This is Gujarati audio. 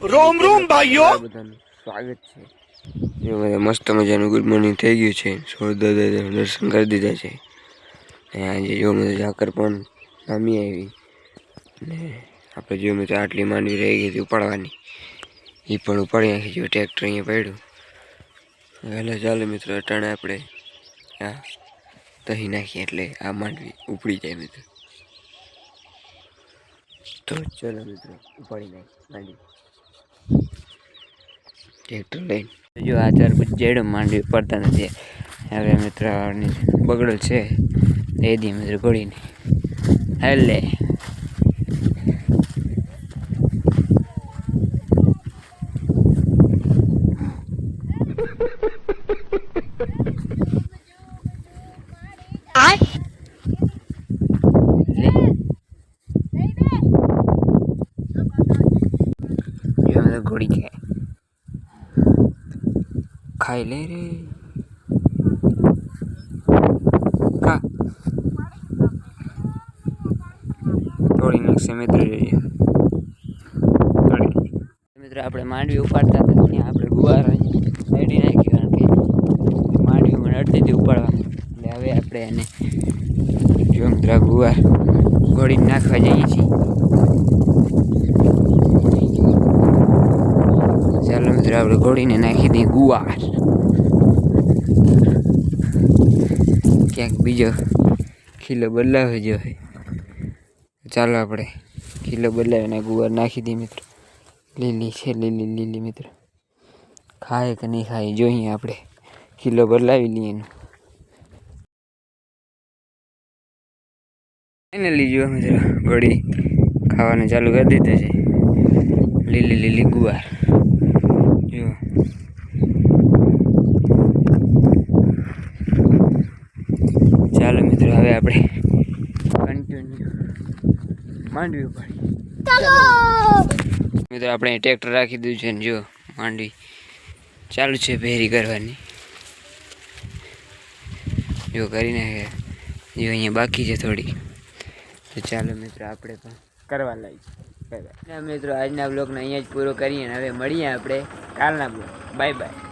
રોમ રોમ ભાઈઓ, બધાનું સ્વાગત છે। જો મસ્ત મજાનું ગુડ મોર્નિંગ થઈ ગયું છે। સૂર્યોદય દર્શન કરી દીધા છે। આજે જો મને ઝાકર પણ નામી આવી ને આપણે જો મિત્રો આટલી માંડવી રહી ગઈ હતી ઉપાડવાની, એ પણ ઉપાડી નાખી। જો ટ્રેક્ટર અહીંયા પડ્યું એટલે ચાલો મિત્રો અટાણે આપણે આ દહીં નાખીએ એટલે આ માંડવી ઉપડી જાય મિત્રો। તો ચલો મિત્રો ઉપાડી નાખીએ માંડવી ટ્રેક્ટર લઈને। જો આ 4 જેડો માંડવી પડતા નથી। હવે મિત્ર બગડો છે એ દી મિત્ર ઘોડીને હેલે ઘોડી ખાઈ લે રે કા તોડી નાખશે મિત્ર। મિત્ર આપણે માંડવી ઉપાડતા હતા ત્યાં આપણે ગુવાર કાઢી નાખી, કારણ કે માંડવી મને અડધીથી ઉપાડવાનું એટલે હવે આપણે એને જો મિત્ર ગુવાર ઘોડીને નાખવા જઈએ છીએ। ચાલો મિત્રો આપણે ઘોડીને નાખી દઈએ ગુવાર, ક્યાંક બીજો ખીલો બદલાવે જોઈએ। ચાલો આપણે ખીલો બદલાવીને ગુવાર નાખી દઈએ મિત્રો। લીલી છે, લીલી લીલી મિત્રો ખાય કે નહીં ખાય જોઈએ, આપણે ખીલો બદલાવી લઈએ એનો। ફાઇનલી જો મિત્રો ઘોડી ખાવાનું ચાલુ કરી દીધું છે, લીલી લીલી ગુવાર જો। ચાલો મિત્રો હવે આપણે કન્ટિન્યુ માંડવી ઉપાડી મિત્રો। આપણે ટ્રેક્ટર રાખી દીધું છે ને જો માંડવી ચાલુ છે ભેરી કરવાની, જો કરી નાખે જો અહીંયા બાકી છે થોડી, તો ચાલો મિત્રો આપણે પણ કરવા લાગીએ। મિત્રો આજના બ્લોગને અહીંયા જ પૂરો કરીએ, હવે મળીએ આપણે કાલના બ્લોગ। Bye bye.